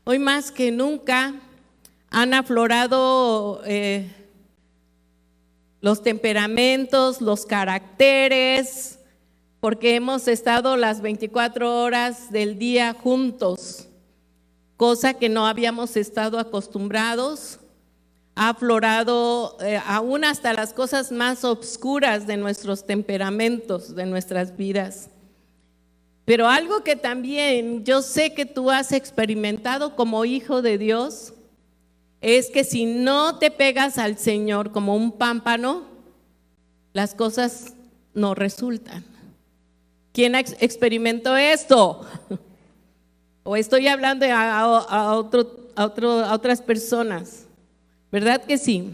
Hoy más que nunca han aflorado los temperamentos, los caracteres, porque hemos estado las 24 horas del día juntos, cosa que no habíamos estado acostumbrados. Ha aflorado aún hasta las cosas más obscuras de nuestros temperamentos, de nuestras vidas. Pero algo que también yo sé que tú has experimentado como hijo de Dios es que si no te pegas al Señor como un pámpano, las cosas no resultan. ¿Quién experimentó esto? O estoy hablando a otras personas, ¿verdad que sí?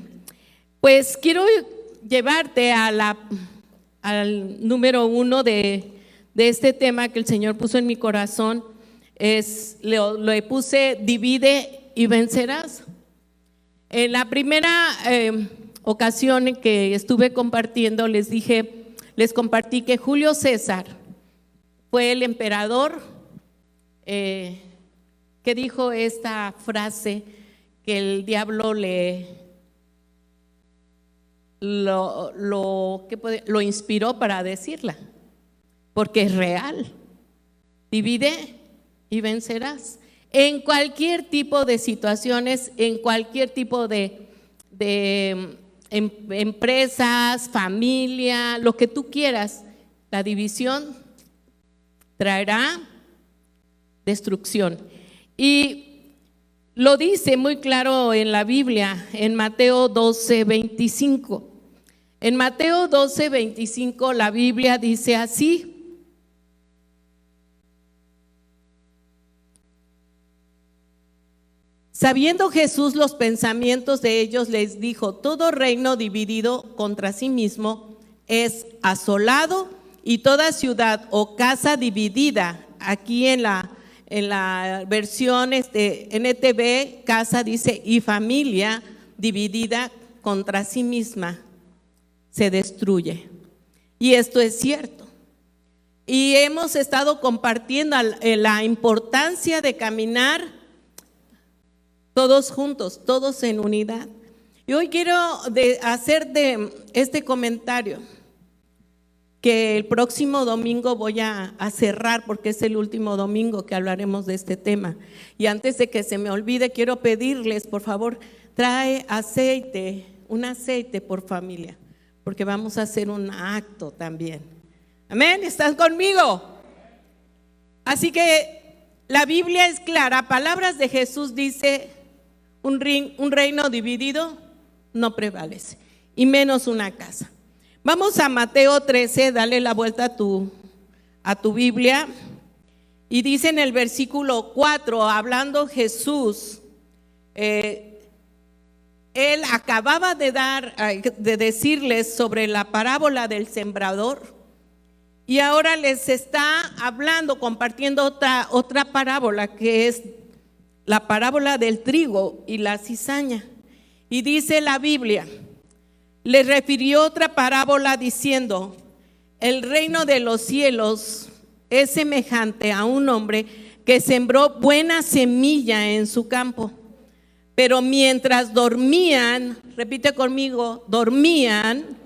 Pues quiero llevarte al número 1 de este tema que el Señor puso en mi corazón. Le puse divide y vencerás. En la primera ocasión en que estuve compartiendo, les compartí que Julio César fue el emperador que dijo esta frase que el diablo lo inspiró para decirla, porque es real. Divide y vencerás. En cualquier tipo de situaciones, en cualquier tipo de empresas, familia, lo que tú quieras, la división traerá destrucción. Y lo dice muy claro en la Biblia, en Mateo 12:25. En Mateo 12:25 la Biblia dice así: sabiendo Jesús los pensamientos de ellos, les dijo: todo reino dividido contra sí mismo es asolado, y toda ciudad o casa dividida, aquí en la versión NTV, casa dice, y familia dividida contra sí misma se destruye. Y esto es cierto. Y hemos estado compartiendo la importancia de caminar todos juntos, todos en unidad. Y hoy quiero hacer de este comentario, que el próximo domingo voy a cerrar, porque es el último domingo que hablaremos de este tema. Y antes de que se me olvide, quiero pedirles, por favor, trae aceite, un aceite por familia, porque vamos a hacer un acto también. Amén, ¿están conmigo? Así que la Biblia es clara, palabras de Jesús dice: un reino dividido no prevalece, y menos una casa. Vamos a Mateo 13, dale la vuelta a tu Biblia, y dice en el versículo 4, hablando Jesús, él acababa de decirles sobre la parábola del sembrador, y ahora les está hablando, compartiendo otra parábola, que es la parábola del trigo y la cizaña. Y dice la Biblia: le refirió otra parábola diciendo: el reino de los cielos es semejante a un hombre que sembró buena semilla en su campo, pero mientras dormían, repite conmigo, dormían,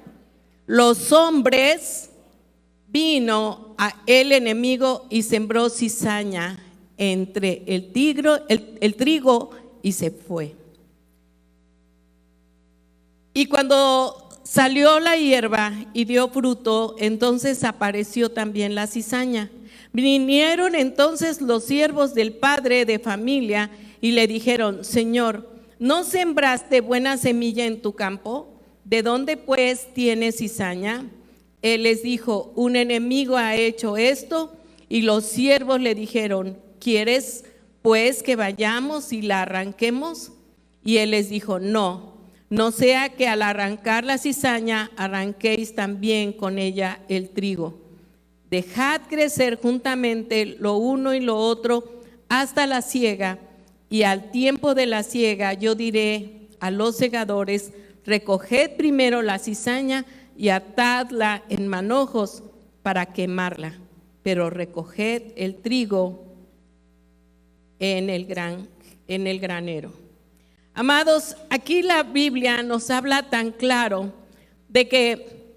los hombres, vino a el enemigo y sembró cizaña entre el trigo y se fue. Y cuando salió la hierba y dio fruto, entonces apareció también la cizaña. Vinieron entonces los siervos del padre de familia y le dijeron: Señor, ¿no sembraste buena semilla en tu campo? ¿De dónde pues tienes cizaña? Él les dijo: un enemigo ha hecho esto. Y los siervos le dijeron: ¿quieres pues que vayamos y la arranquemos? Y él les dijo: no sea que al arrancar la cizaña arranquéis también con ella el trigo. Dejad crecer juntamente lo uno y lo otro hasta la siega, y al tiempo de la siega yo diré a los segadores: recoged primero la cizaña y atadla en manojos para quemarla, pero recoged el trigo en el en el granero. Amados, aquí la Biblia nos habla tan claro de que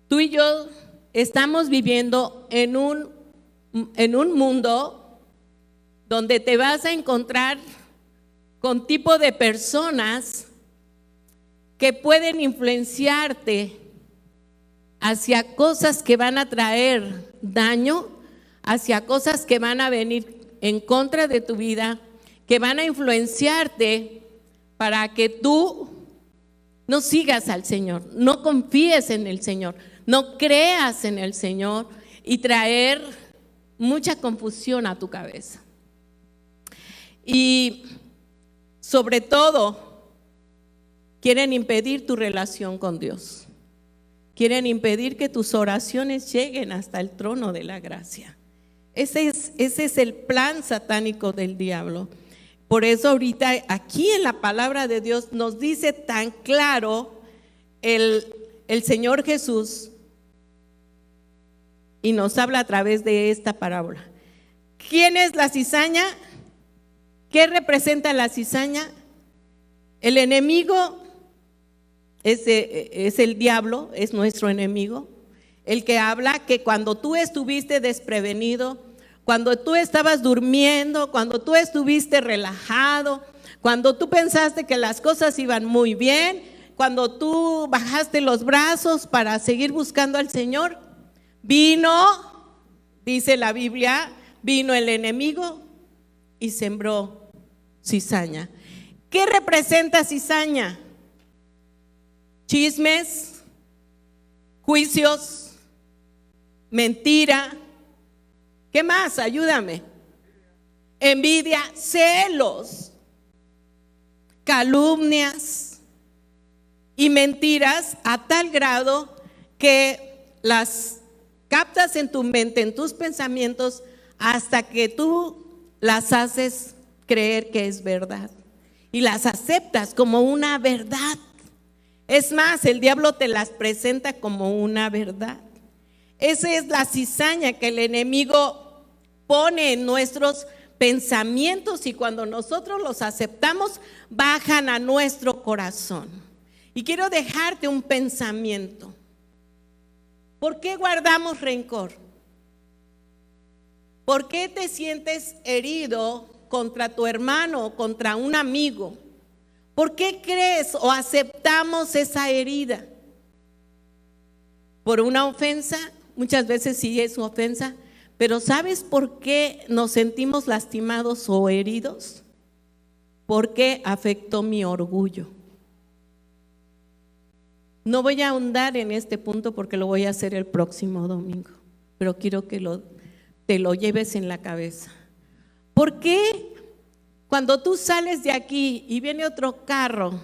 tú y yo estamos viviendo en un mundo donde te vas a encontrar con tipo de personas que pueden influenciarte hacia cosas que van a traer daño, hacia cosas que van a venir en contra de tu vida, que van a influenciarte para que tú no sigas al Señor, no confíes en el Señor, no creas en el Señor y traer mucha confusión a tu cabeza. Y sobre todo, quieren impedir tu relación con Dios. Quieren impedir que tus oraciones lleguen hasta el trono de la gracia. Ese es el plan satánico del diablo. Por eso ahorita aquí en la palabra de Dios nos dice tan claro el Señor Jesús y nos habla a través de esta parábola. ¿Quién es la cizaña? ¿Qué representa la cizaña? El enemigo es el diablo, es nuestro enemigo. El que habla que cuando tú estuviste desprevenido, cuando tú estabas durmiendo, cuando tú estuviste relajado, cuando tú pensaste que las cosas iban muy bien, cuando tú bajaste los brazos para seguir buscando al Señor, vino, dice la Biblia, vino el enemigo y sembró cizaña. ¿Qué representa cizaña? Chismes, juicios, mentira. ¿Qué más? Ayúdame. Envidia, celos, calumnias y mentiras a tal grado que las captas en tu mente, en tus pensamientos, hasta que tú las haces creer que es verdad y las aceptas como una verdad. Es más, el diablo te las presenta como una verdad. Esa es la cizaña que el enemigo pone en nuestros pensamientos y cuando nosotros los aceptamos, bajan a nuestro corazón. Y quiero dejarte un pensamiento. ¿Por qué guardamos rencor? ¿Por qué te sientes herido contra tu hermano o contra un amigo? ¿Por qué crees o aceptamos esa herida? ¿Por una ofensa? Muchas veces sí es una ofensa, pero ¿sabes por qué nos sentimos lastimados o heridos? Porque afectó mi orgullo. No voy a ahondar en este punto porque lo voy a hacer el próximo domingo, pero quiero que te lo lleves en la cabeza. ¿Por qué cuando tú sales de aquí y viene otro carro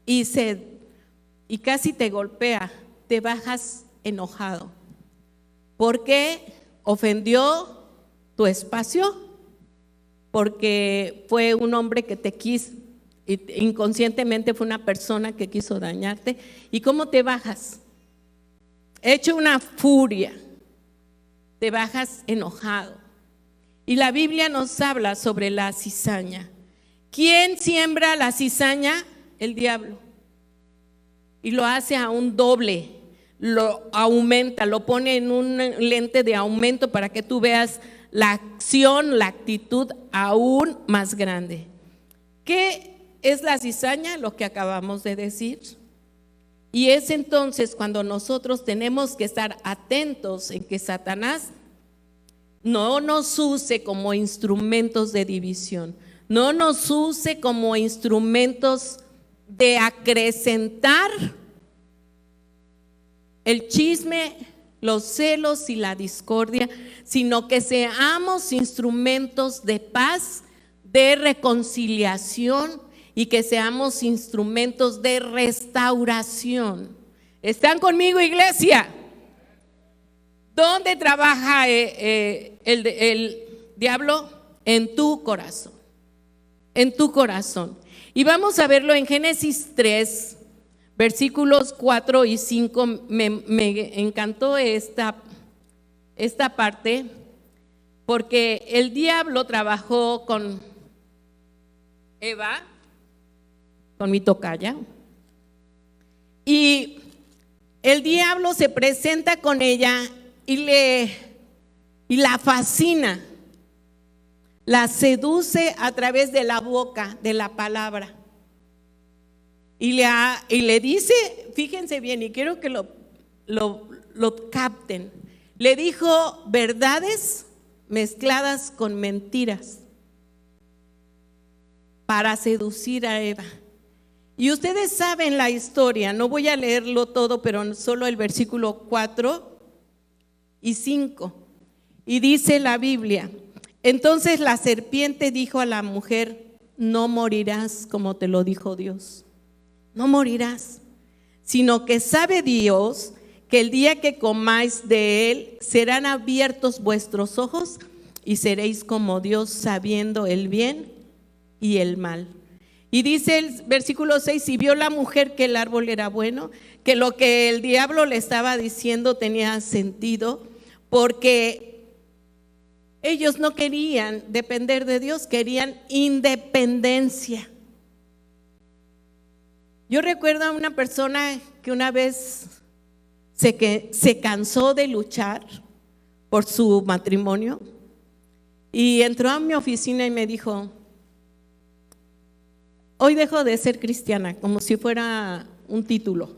y casi te golpea, te bajas enojado? Porque ofendió tu espacio, porque fue un hombre que te quiso, inconscientemente fue una persona que quiso dañarte. ¿Y cómo te bajas? Hecho una furia, te bajas enojado. Y la Biblia nos habla sobre la cizaña. ¿Quién siembra la cizaña? El diablo. Y lo hace aún doble. Lo aumenta, lo pone en un lente de aumento para que tú veas la acción, la actitud aún más grande. ¿Qué es la cizaña? Lo que acabamos de decir. Y es entonces cuando nosotros tenemos que estar atentos en que Satanás no nos use como instrumentos de división, no nos use como instrumentos de acrecentar el chisme, los celos y la discordia, sino que seamos instrumentos de paz, de reconciliación y que seamos instrumentos de restauración. ¿Están conmigo, iglesia? ¿Dónde trabaja el diablo? En tu corazón, en tu corazón. Y vamos a verlo en Génesis 3. Versículos 4 y 5, me encantó esta parte, porque el diablo trabajó con Eva, con mi tocaya. Y el diablo se presenta con ella y la fascina, la seduce a través de la boca, de la palabra. Y le dice, fíjense bien, y quiero que lo capten. Le dijo verdades mezcladas con mentiras para seducir a Eva. Y ustedes saben la historia, no voy a leerlo todo, pero solo el versículo 4 y 5. Y dice la Biblia: entonces la serpiente dijo a la mujer: no morirás como te lo dijo Dios. No morirás, sino que sabe Dios que el día que comáis de él serán abiertos vuestros ojos y seréis como Dios, sabiendo el bien y el mal. Y dice el versículo 6: y vio la mujer que el árbol era bueno, que lo que el diablo le estaba diciendo tenía sentido, porque ellos no querían depender de Dios, querían independencia. Yo recuerdo a una persona que una vez se cansó de luchar por su matrimonio y entró a mi oficina y me dijo: hoy dejo de ser cristiana, como si fuera un título.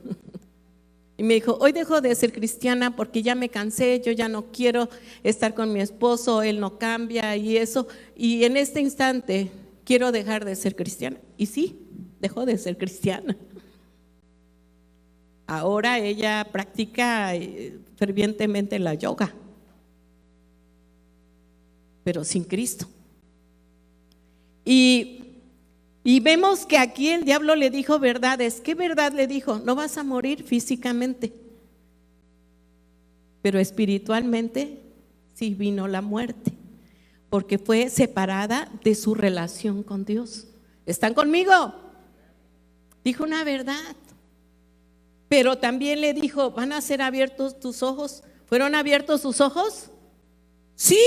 Y me dijo: hoy dejo de ser cristiana porque ya me cansé, yo ya no quiero estar con mi esposo, él no cambia y eso. Y en este instante quiero dejar de ser cristiana. Y sí, dejó de ser cristiana. Ahora ella practica fervientemente la yoga, pero sin Cristo. Y vemos que aquí el diablo le dijo verdades. ¿Qué verdad le dijo? No vas a morir físicamente, pero espiritualmente sí vino la muerte, porque fue separada de su relación con Dios. ¿Están conmigo? Dijo una verdad, pero también le dijo: ¿van a ser abiertos tus ojos? ¿Fueron abiertos sus ojos? Sí.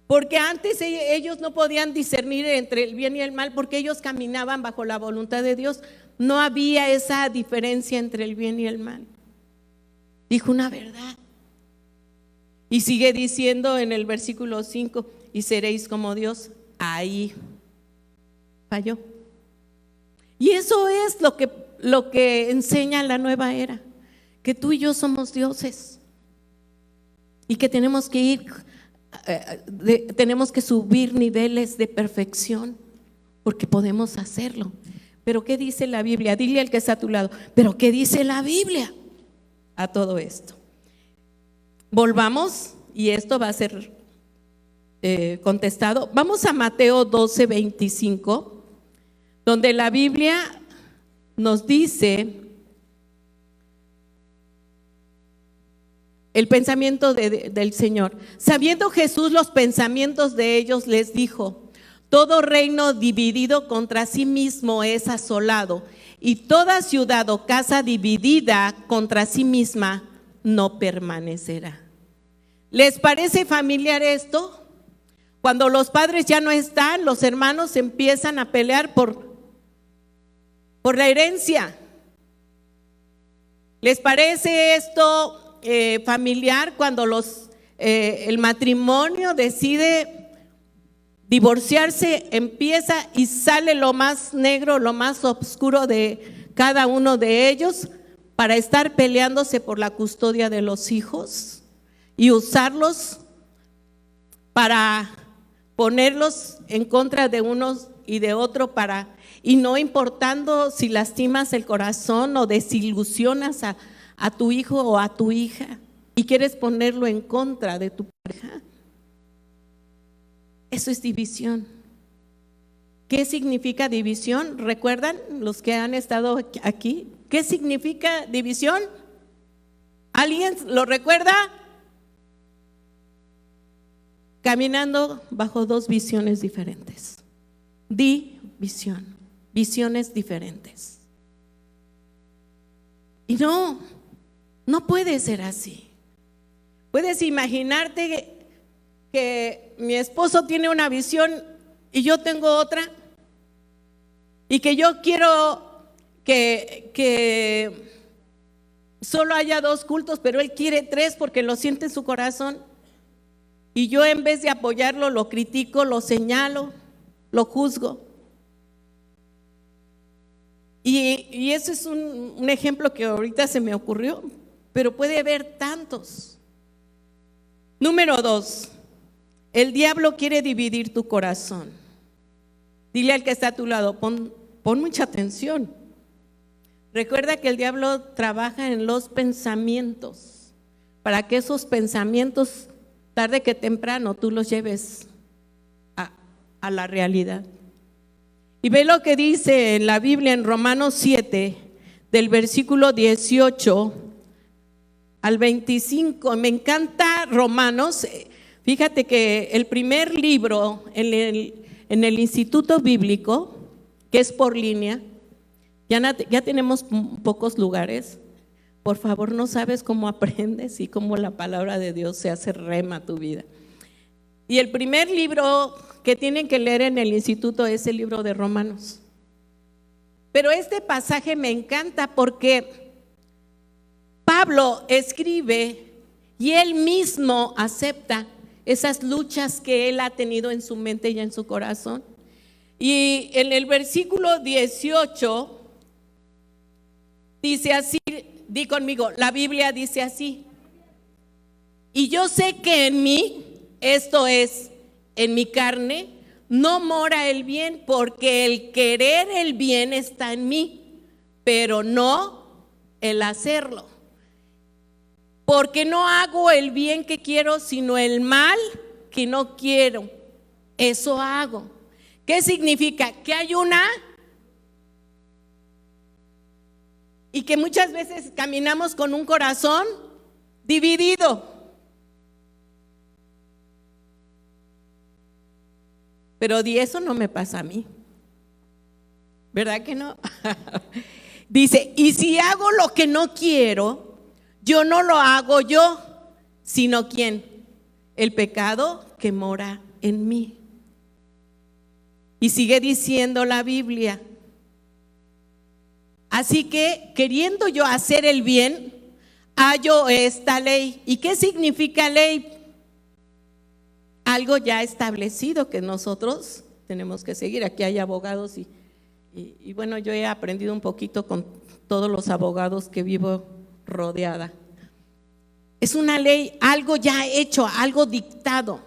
Porque antes ellos no podían discernir entre el bien y el mal, porque ellos caminaban bajo la voluntad de Dios. No había esa diferencia entre el bien y el mal. Dijo una verdad. Y sigue diciendo en el versículo 5: y seréis como Dios. Ahí falló. Y eso es lo que enseña la nueva era, que tú y yo somos dioses y que tenemos que subir niveles de perfección, porque podemos hacerlo. Pero ¿qué dice la Biblia? Dile al que está a tu lado: ¿pero qué dice la Biblia a todo esto? Volvamos, y esto va a ser contestado. Vamos a Mateo 12:25, donde la Biblia nos dice el pensamiento del Señor. Sabiendo Jesús los pensamientos de ellos, les dijo: todo reino dividido contra sí mismo es asolado, y toda ciudad o casa dividida contra sí misma no permanecerá. ¿Les parece familiar esto? Cuando los padres ya no están, los hermanos empiezan a pelear por la herencia. ¿Les parece esto familiar cuando el matrimonio decide divorciarse? Empieza y sale lo más negro, lo más oscuro de cada uno de ellos para estar peleándose por la custodia de los hijos y usarlos para ponerlos en contra de unos y de otro, y no importando si lastimas el corazón o desilusionas a tu hijo o a tu hija y quieres ponerlo en contra de tu pareja. Eso es división. ¿Qué significa división? ¿Recuerdan los que han estado aquí? ¿Qué significa división? ¿Alguien lo recuerda? Caminando bajo dos visiones diferentes. División, visiones diferentes. Y no puede ser así. Puedes imaginarte que mi esposo tiene una visión y yo tengo otra, y que yo quiero que solo haya 2 cultos, pero él quiere 3 porque lo siente en su corazón, y yo en vez de apoyarlo lo critico, lo señalo, lo juzgo. Y eso es un ejemplo que ahorita se me ocurrió, pero puede haber tantos. Número 2, el diablo quiere dividir tu corazón. Dile al que está a tu lado, pon mucha atención. Recuerda que el diablo trabaja en los pensamientos, para que esos pensamientos, tarde que temprano, tú los lleves a la realidad. Y ve lo que dice en la Biblia en Romanos 7, del versículo 18 al 25. Me encanta Romanos. Fíjate que el primer libro en el Instituto Bíblico, que es por línea, ya tenemos pocos lugares. Por favor, no sabes cómo aprendes y cómo la palabra de Dios se hace rema a tu vida. Y el primer libro que tienen que leer en el instituto es el libro de Romanos. Pero este pasaje me encanta porque Pablo escribe y él mismo acepta esas luchas que él ha tenido en su mente y en su corazón. Y en el versículo 18 dice así, di conmigo, la Biblia dice así: y yo sé que en mí, esto es, en mi carne, no mora el bien, porque el querer el bien está en mí, pero no el hacerlo. Porque no hago el bien que quiero, sino el mal que no quiero. Eso hago. ¿Qué significa? Que hay y que muchas veces caminamos con un corazón dividido. Pero eso no me pasa a mí, ¿verdad que no? Dice, y si hago lo que no quiero, yo no lo hago yo, sino ¿quién? El pecado que mora en mí. Y sigue diciendo la Biblia, así que queriendo yo hacer el bien, hallo esta ley. ¿Y qué significa ley? Algo ya establecido que nosotros tenemos que seguir. Aquí hay abogados y bueno, yo he aprendido un poquito con todos los abogados que vivo rodeada. Es una ley, algo ya hecho, algo dictado.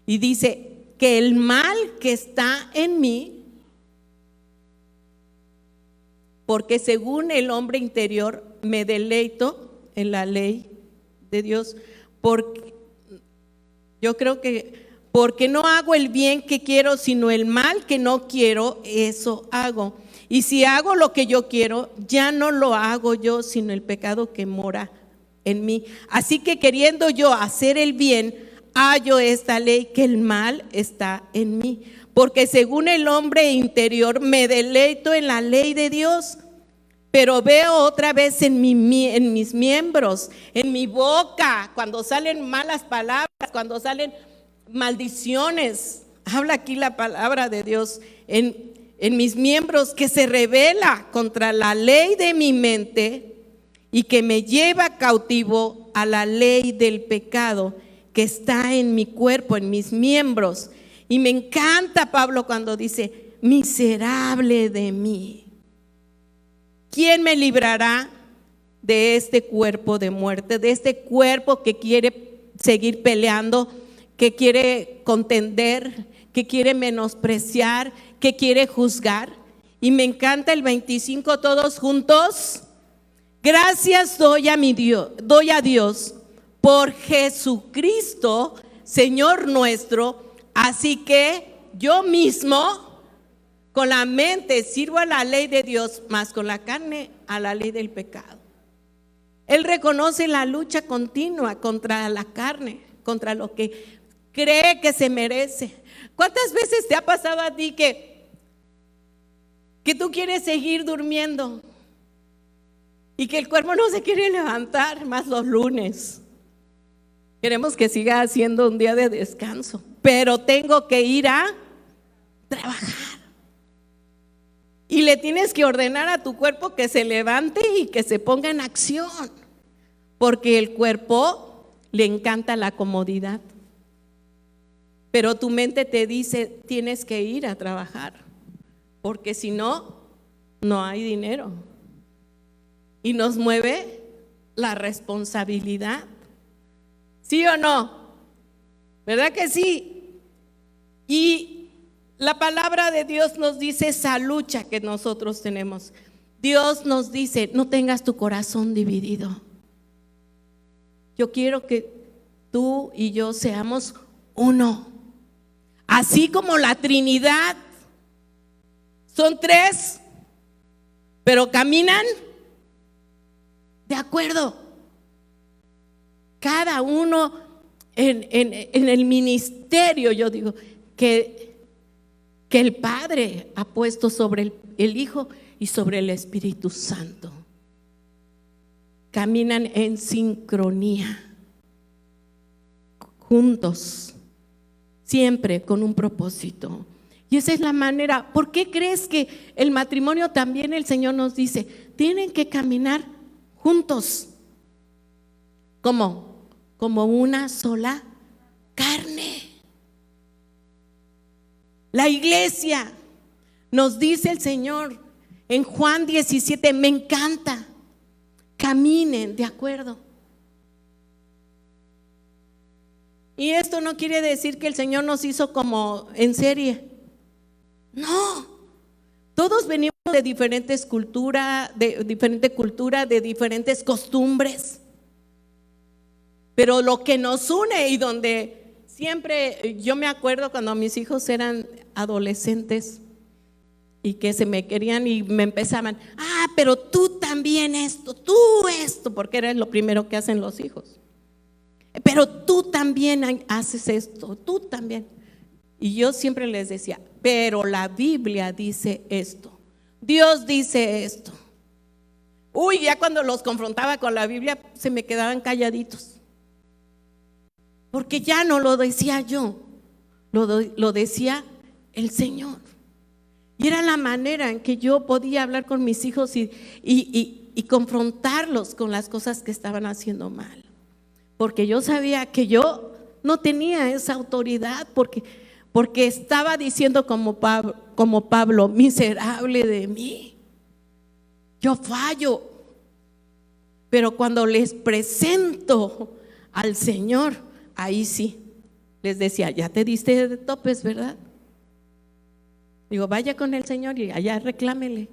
Y dice que el mal que está en mí, porque según el hombre interior me deleito en la ley de Dios, porque yo creo que porque no hago el bien que quiero, sino el mal que no quiero, eso hago. Y si hago lo que yo quiero, ya no lo hago yo, sino el pecado que mora en mí. Así que queriendo yo hacer el bien, hallo esta ley, que el mal está en mí. Porque según el hombre interior me deleito en la ley de Dios, pero veo otra vez en mis miembros, en mi boca, cuando salen malas palabras, cuando salen maldiciones. Habla aquí la palabra de Dios, en mis miembros, que se rebela contra la ley de mi mente y que me lleva cautivo a la ley del pecado que está en mi cuerpo, en mis miembros. Y me encanta Pablo cuando dice, miserable de mí. ¿Quién me librará de este cuerpo de muerte, de este cuerpo que quiere seguir peleando, que quiere contender, que quiere menospreciar, que quiere juzgar? Y me encanta el 25, todos juntos. Gracias doy a Dios por Jesucristo, Señor nuestro. Así que yo mismo con la mente sirvo a la ley de Dios, mas con la carne a la ley del pecado. Él reconoce la lucha continua contra la carne, contra lo que cree que se merece. ¿Cuántas veces te ha pasado a ti que tú quieres seguir durmiendo y que el cuerpo no se quiere levantar, más los lunes? Queremos que siga siendo un día de descanso, pero tengo que ir a trabajar. Y le tienes que ordenar a tu cuerpo que se levante y que se ponga en acción, porque el cuerpo le encanta la comodidad. Pero tu mente te dice, tienes que ir a trabajar, porque si no, no hay dinero. Y nos mueve la responsabilidad. ¿Sí o no? ¿Verdad que sí? Y la palabra de Dios nos dice esa lucha que nosotros tenemos. Dios nos dice, no tengas tu corazón dividido. Yo quiero que tú y yo seamos uno. Así como la Trinidad. Son tres, pero caminan de acuerdo. Cada uno en el ministerio, yo digo, que el Padre ha puesto sobre el Hijo y sobre el Espíritu Santo. Caminan en sincronía, juntos, siempre con un propósito. Y esa es la manera. ¿Por qué crees que el matrimonio también el Señor nos dice, tienen que caminar juntos? ¿Cómo? Como una sola carne. La iglesia, nos dice el Señor en Juan 17, me encanta, caminen de acuerdo. Y esto no quiere decir que el Señor nos hizo como en serie. No, todos venimos de diferentes culturas, de diferentes costumbres. Pero lo que nos une y donde siempre, yo me acuerdo cuando mis hijos eran adolescentes y que se me querían y me empezaban, pero tú también esto, porque era lo primero que hacen los hijos. Pero tú también haces esto, tú también. Y yo siempre les decía, pero la Biblia dice esto, Dios dice esto. Ya cuando los confrontaba con la Biblia se me quedaban calladitos. Porque ya no lo decía yo, lo decía el Señor. Y era la manera en que yo podía hablar con mis hijos y confrontarlos con las cosas que estaban haciendo mal. Porque yo sabía que yo no tenía esa autoridad, porque estaba diciendo como Pablo, miserable de mí, yo fallo. Pero cuando les presento al Señor, ahí sí, les decía, ya te diste de topes, ¿verdad? Digo, vaya con el Señor y allá reclámele.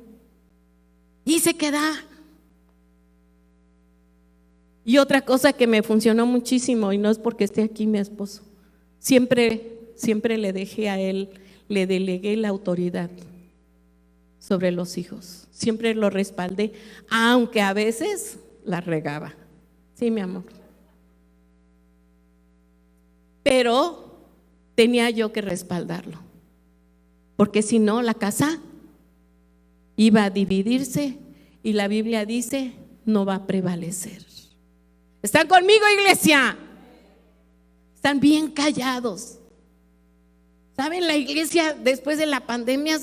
Y se queda. Y otra cosa que me funcionó muchísimo, y no es porque esté aquí mi esposo, siempre le dejé a él, le delegué la autoridad sobre los hijos. Siempre lo respaldé, aunque a veces la regaba. Sí, mi amor. Pero tenía yo que respaldarlo, porque si no la casa iba a dividirse y la Biblia dice no va a prevalecer. ¿Están conmigo, iglesia? Están bien callados. ¿Saben? La iglesia después de la pandemia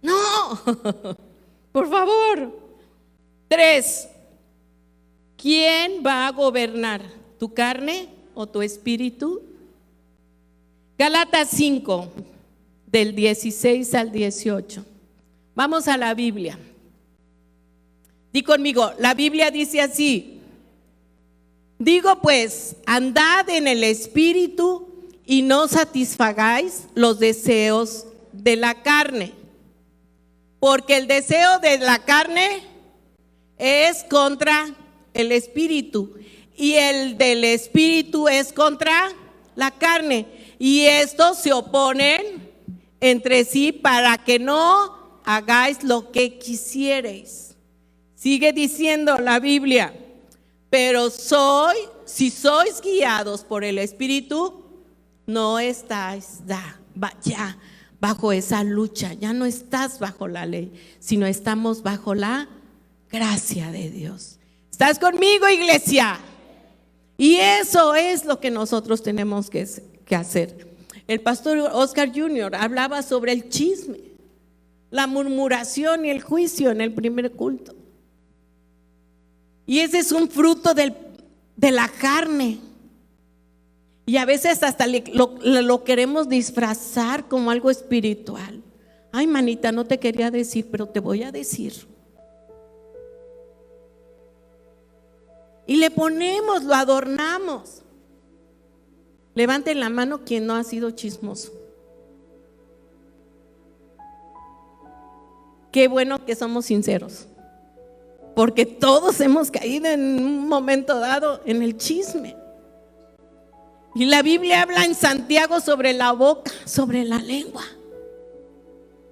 No, por favor. 3. ¿Quién va a gobernar? ¿Tu carne o tu espíritu? Gálatas 5, del 16 al 18. Vamos a la Biblia. Di conmigo, la Biblia dice así: digo pues, andad en el espíritu y no satisfagáis los deseos de la carne, porque el deseo de la carne es contra el espíritu y el del espíritu es contra la carne, y estos se oponen entre sí para que no hagáis lo que quisierais. Sigue diciendo la Biblia, pero si sois guiados por el Espíritu, no estáis ya bajo esa lucha, ya no estás bajo la ley, sino estamos bajo la gracia de Dios. ¿Estás conmigo, iglesia? Y eso es lo que nosotros tenemos que hacer. El pastor Oscar Jr. hablaba sobre el chisme, la murmuración y el juicio en el primer culto. Y ese es un fruto de la carne. Y a veces hasta lo queremos disfrazar como algo espiritual. Ay, manita, no te quería decir, pero te voy a decir. Y le ponemos, lo adornamos. Levanten la mano quien no ha sido chismoso. Qué bueno que somos sinceros, porque todos hemos caído en un momento dado en el chisme. Y la Biblia habla en Santiago sobre la boca, sobre la lengua.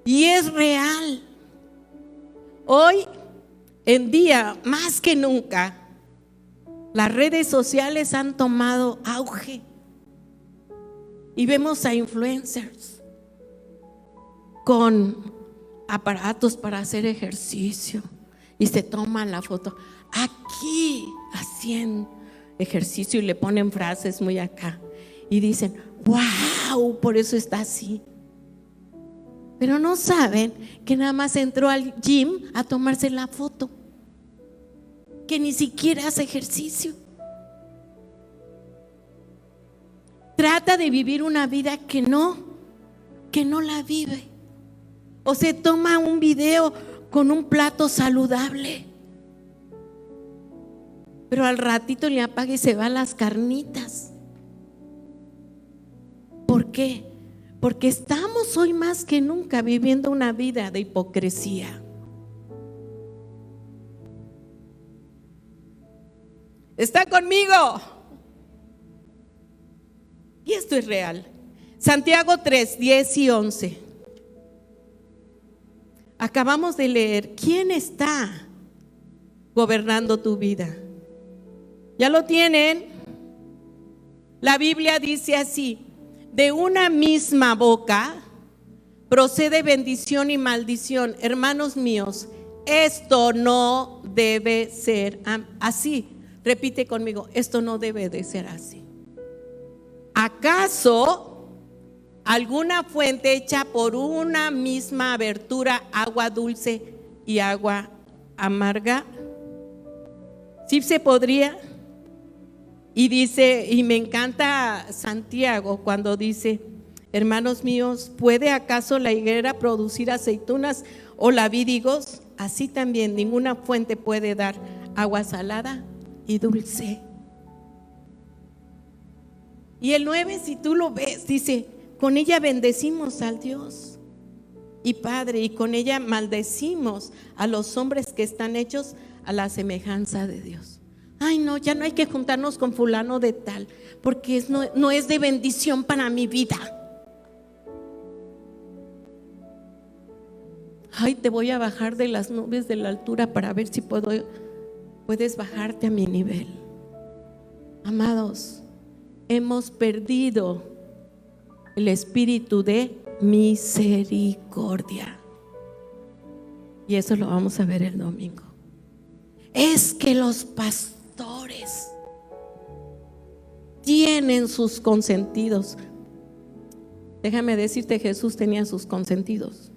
Y es real. Hoy en día, más que nunca, las redes sociales han tomado auge. Y vemos a influencers con aparatos para hacer ejercicio y se toman la foto aquí haciendo ejercicio y le ponen frases muy acá y dicen, wow, por eso está así. Pero no saben que nada más entró al gym a tomarse la foto, que ni siquiera hace ejercicio. Trata de vivir una vida que no la vive. O se toma un video con un plato saludable, pero al ratito le apaga y se va a las carnitas. ¿Por qué? Porque estamos hoy más que nunca viviendo una vida de hipocresía. ¿Está conmigo? Y esto es real. Santiago 3, 10 y 11. Acabamos de leer, ¿quién está gobernando tu vida? ¿Ya lo tienen? La Biblia dice así: de una misma boca procede bendición y maldición. Hermanos míos, esto no debe ser así. Repite conmigo, esto no debe de ser así. ¿Acaso alguna fuente hecha por una misma abertura, agua dulce y agua amarga? ¿Sí se podría? Y dice, y me encanta Santiago cuando dice, hermanos míos, ¿puede acaso la higuera producir aceitunas o la vid higos? Así también ninguna fuente puede dar agua salada y dulce. Y el 9, si tú lo ves, dice, con ella bendecimos al Dios y Padre, y con ella maldecimos a los hombres que están hechos a la semejanza de Dios. Ay, no, ya no hay que juntarnos con fulano de tal, porque no es de bendición para mi vida. Ay, te voy a bajar de las nubes de la altura para ver si puedes bajarte a mi nivel. Amados, hemos perdido el espíritu de misericordia. Y eso lo vamos a ver el domingo. Es que los pastores tienen sus consentidos. Déjame decirte, Jesús tenía sus consentidos.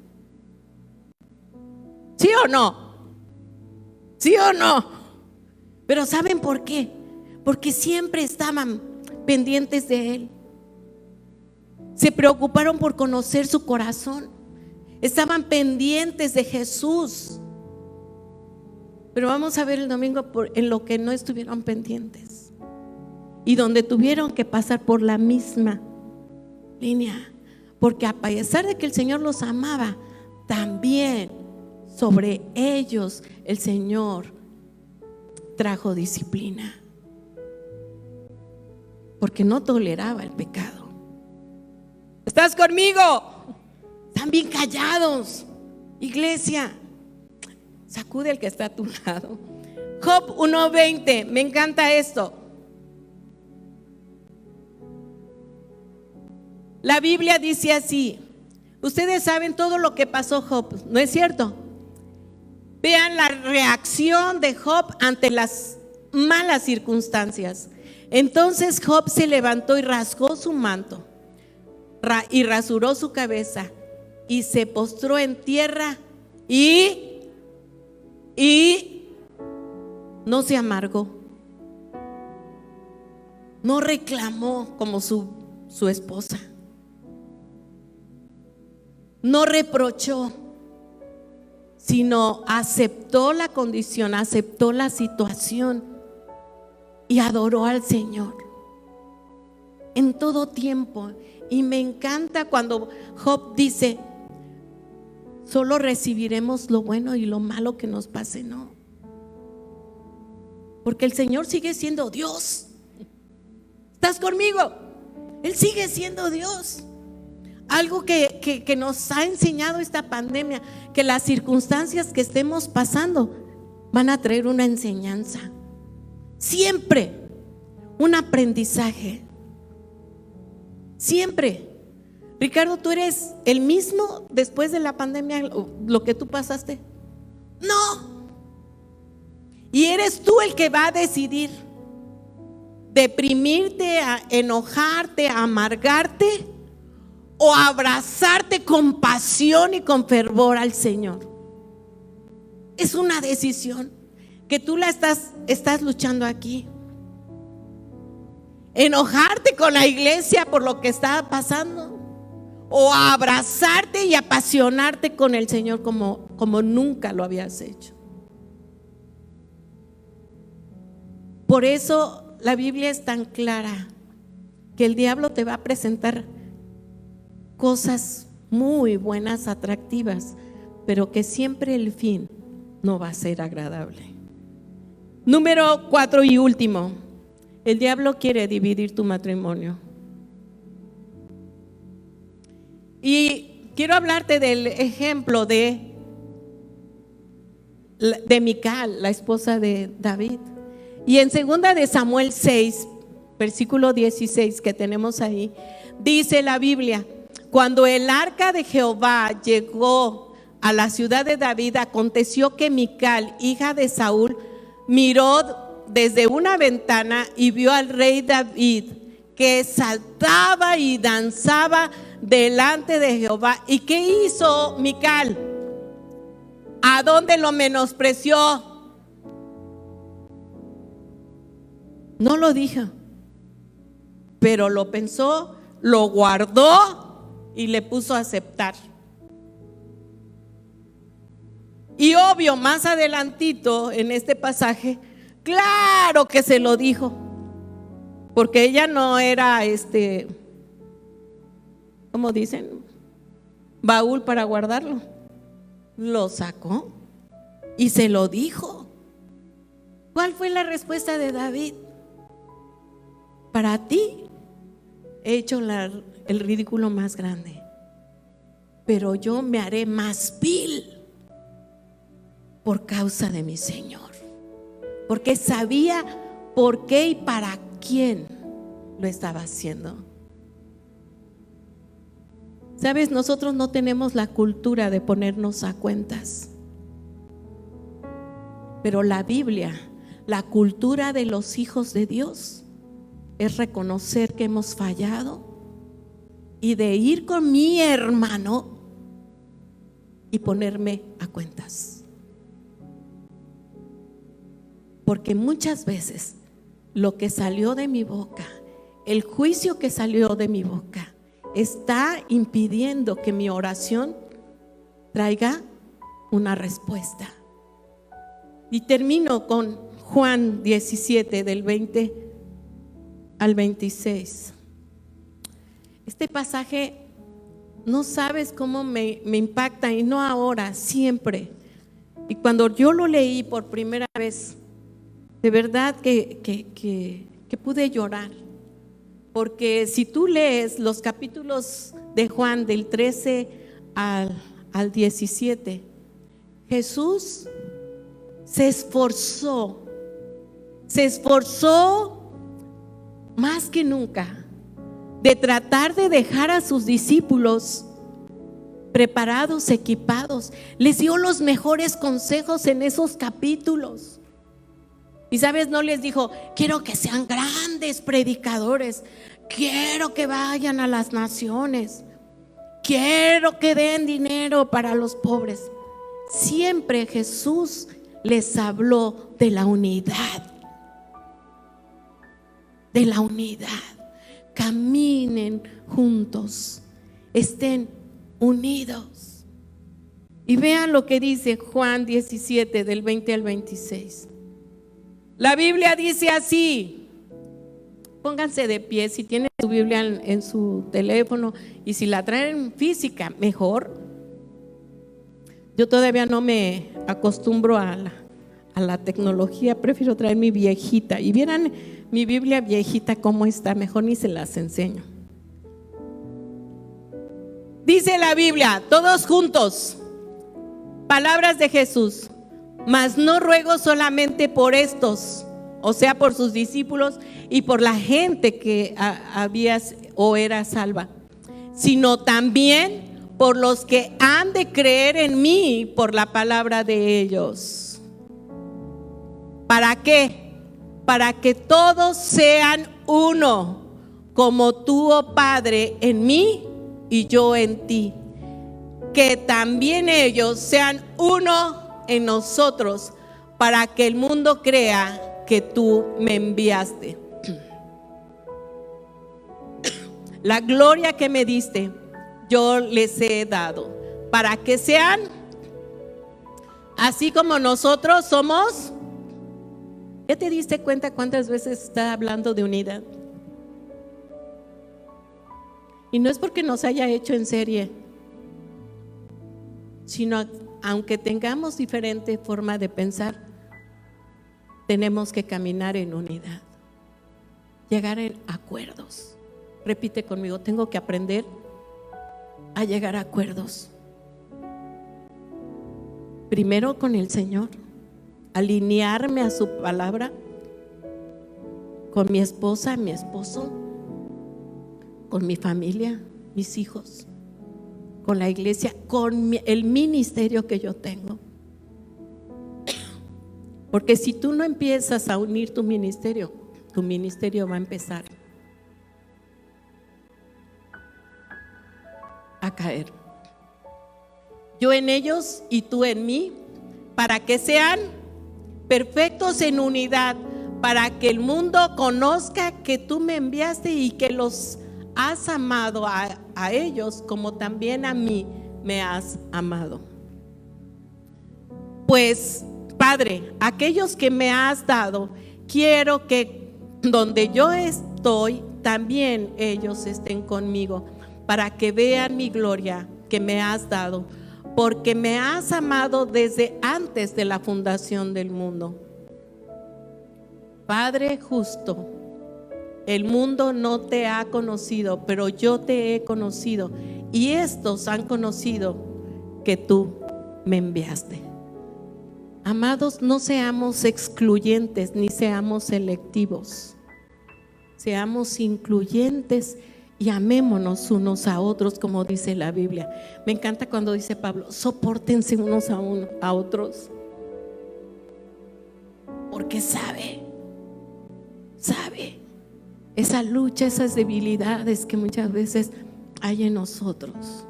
¿Sí o no? ¿Sí o no? Pero ¿saben por qué? Porque siempre estaban pendientes de Él. Se preocuparon por conocer su corazón. Estaban pendientes de Jesús. Pero vamos a ver el domingo en lo que no estuvieron pendientes y donde tuvieron que pasar por la misma línea. Porque a pesar de que el Señor los amaba, también sobre ellos el Señor trajo disciplina, porque no toleraba el pecado. ¿Estás conmigo? Están bien callados, iglesia. Sacude al que está a tu lado. Job 1:20, me encanta esto. La Biblia dice así. Ustedes saben todo lo que pasó Job, ¿no es cierto? Vean la reacción de Job ante las malas circunstancias. Entonces Job se levantó y rasgó su manto, y rasuró su cabeza y se postró en tierra y no se amargó, no reclamó como su esposa, no reprochó, sino aceptó la condición, aceptó la situación y adoró al Señor en todo tiempo. Y me encanta cuando Job dice: solo recibiremos lo bueno y lo malo que nos pase, no. Porque el Señor sigue siendo Dios. ¿Estás conmigo? Él sigue siendo Dios. Algo que nos ha enseñado esta pandemia, que las circunstancias que estemos pasando van a traer una enseñanza. Siempre un aprendizaje. Siempre. Ricardo, ¿tú eres el mismo después de la pandemia, lo que tú pasaste? No. Y eres tú el que va a decidir deprimirte, a enojarte, a amargarte, o abrazarte con pasión y con fervor al Señor. Es una decisión que tú la estás luchando aquí. Enojarte con la iglesia por lo que está pasando, o abrazarte y apasionarte con el Señor como nunca lo habías hecho. Por eso la Biblia es tan clara, que el diablo te va a presentar cosas muy buenas, atractivas, pero que siempre el fin no va a ser agradable. Número 4 y último: el diablo quiere dividir tu matrimonio. Y quiero hablarte del ejemplo de Mical, la esposa de David. Y en 2 de Samuel 6, versículo 16, que tenemos ahí, dice la Biblia: cuando el arca de Jehová llegó a la ciudad de David, aconteció que Mical, hija de Saúl, miró desde una ventana y vio al rey David que saltaba y danzaba delante de Jehová. ¿Y qué hizo Mical? ¿A dónde lo menospreció? No lo dijo, pero lo pensó, lo guardó y le puso a aceptar. Y obvio, más adelantito en este pasaje, claro que se lo dijo, porque ella no era ¿cómo dicen? Baúl para guardarlo. Lo sacó y se lo dijo. ¿Cuál fue la respuesta de David? Para ti he hecho el ridículo más grande, pero yo me haré más vil por causa de mi Señor, porque sabía por qué y para quién lo estaba haciendo. Sabes, nosotros no tenemos la cultura de ponernos a cuentas, pero la Biblia, la cultura de los hijos de Dios, es reconocer que hemos fallado y de ir con mi hermano y ponerme a cuentas. Porque muchas veces lo que salió de mi boca, el juicio que salió de mi boca, está impidiendo que mi oración traiga una respuesta. Y termino con Juan 17, del 20 al 26. Este pasaje, no sabes cómo me impacta, y no ahora, siempre. Y cuando yo lo leí por primera vez, de verdad que pude llorar. Porque si tú lees los capítulos de Juan del 13 al 17, Jesús se esforzó más que nunca de tratar de dejar a sus discípulos preparados, equipados. Les dio los mejores consejos en esos capítulos. Y sabes, no les dijo: quiero que sean grandes predicadores, quiero que vayan a las naciones, quiero que den dinero para los pobres. Siempre Jesús les habló de la unidad. De la unidad. Caminen juntos, estén unidos. Y vean lo que dice Juan 17, del 20 al 26. La Biblia dice así. Pónganse de pie, si tienen su Biblia en su teléfono, y si la traen física, mejor. Yo todavía no me acostumbro a la tecnología, prefiero traer mi viejita. Y vieran mi Biblia viejita cómo está, mejor ni se las enseño. Dice la Biblia, todos juntos, palabras de Jesús: mas no ruego solamente por estos, o sea, por sus discípulos y por la gente que había o era salva, sino también por los que han de creer en mí por la palabra de ellos. ¿Para qué? Para que todos sean uno, como tú, oh Padre, en mí y yo en ti. Que también ellos sean uno en nosotros, para que el mundo crea que tú me enviaste. La gloria que me diste, yo les he dado, para que sean así como nosotros somos. ¿Ya te diste cuenta cuántas veces está hablando de unidad? Y no es porque nos haya hecho en serie, sino aunque tengamos diferente forma de pensar, tenemos que caminar en unidad, llegar en acuerdos. Repite conmigo: tengo que aprender a llegar a acuerdos. Primero con el Señor, alinearme a su palabra, con mi esposa, mi esposo, con mi familia, mis hijos, con la iglesia, con el ministerio que yo tengo. Porque si tú no empiezas a unir tu ministerio va a empezar a caer. Yo en ellos y tú en mí, para que sean perfectos en unidad, para que el mundo conozca que tú me enviaste y que los has amado a ellos como también a mí me has amado. Pues, Padre, aquellos que me has dado, quiero que donde yo estoy, también ellos estén conmigo, para que vean mi gloria que me has dado, porque me has amado desde antes de la fundación del mundo. Padre justo, el mundo no te ha conocido, pero yo te he conocido, y estos han conocido que tú me enviaste. Amados, no seamos excluyentes ni seamos selectivos. Seamos incluyentes y amémonos unos a otros, como dice la Biblia. Me encanta cuando dice Pablo: sopórtense unos a otros, porque sabe esa lucha, esas debilidades que muchas veces hay en nosotros.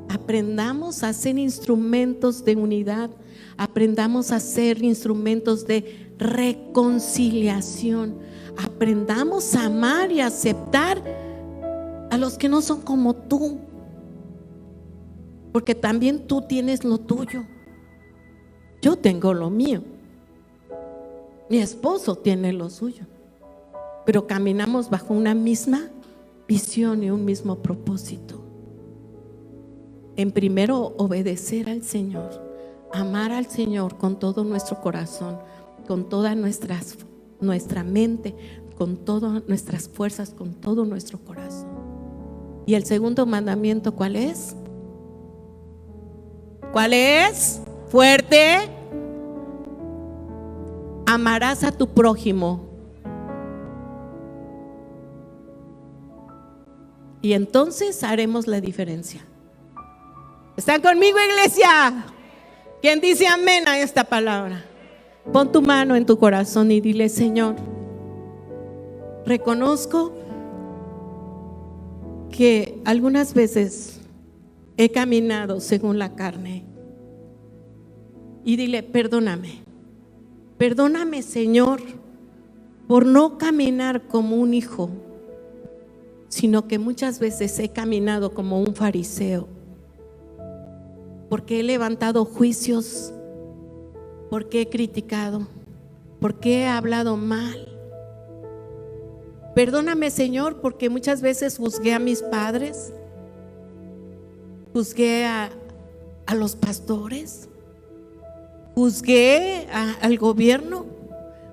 Aprendamos a ser instrumentos de unidad, aprendamos a ser instrumentos de reconciliación, aprendamos a amar y aceptar a los que no son como tú, porque también tú tienes lo tuyo, yo tengo lo mío, mi esposo tiene lo suyo, pero caminamos bajo una misma visión y un mismo propósito. En primero, obedecer al Señor, amar al Señor con todo nuestro corazón, con toda nuestra mente, con todas nuestras fuerzas, con todo nuestro corazón. Y el segundo mandamiento, ¿cuál es? ¿Cuál es? Fuerte. Amarás a tu prójimo. Y entonces haremos la diferencia. ¿Están conmigo, iglesia? ¿Quién dice amén a esta palabra? Pon tu mano en tu corazón y dile: Señor, reconozco que algunas veces he caminado según la carne. Y dile, perdóname, Señor, por no caminar como un hijo, sino que muchas veces he caminado como un fariseo, porque he levantado juicios, porque he criticado, porque he hablado mal. Perdóname, Señor, porque muchas veces juzgué a mis padres, juzgué a los pastores, juzgué al gobierno,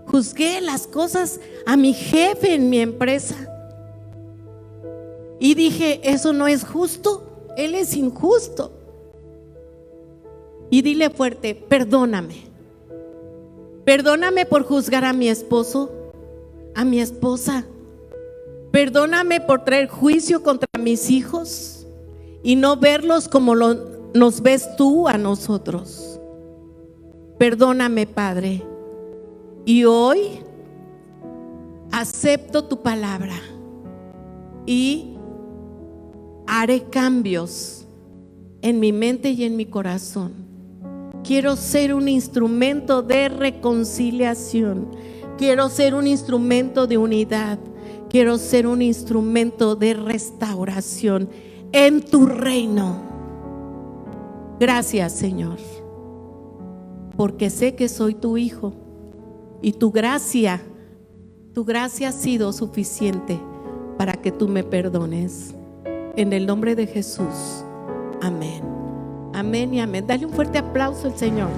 juzgué las cosas, a mi jefe en mi empresa. Y dije, eso no es justo, él es injusto. Y dile fuerte, perdóname. Perdóname por juzgar a mi esposo, a mi esposa. Perdóname por traer juicio contra mis hijos y no verlos como nos ves tú a nosotros. Perdóname, Padre. Y hoy acepto tu palabra y haré cambios en mi mente y en mi corazón. Quiero ser un instrumento de reconciliación. Quiero ser un instrumento de unidad. Quiero ser un instrumento de restauración en tu reino. Gracias, Señor, porque sé que soy tu hijo y tu gracia ha sido suficiente para que tú me perdones. En el nombre de Jesús, amén. Amén y amén. Dale un fuerte aplauso al Señor.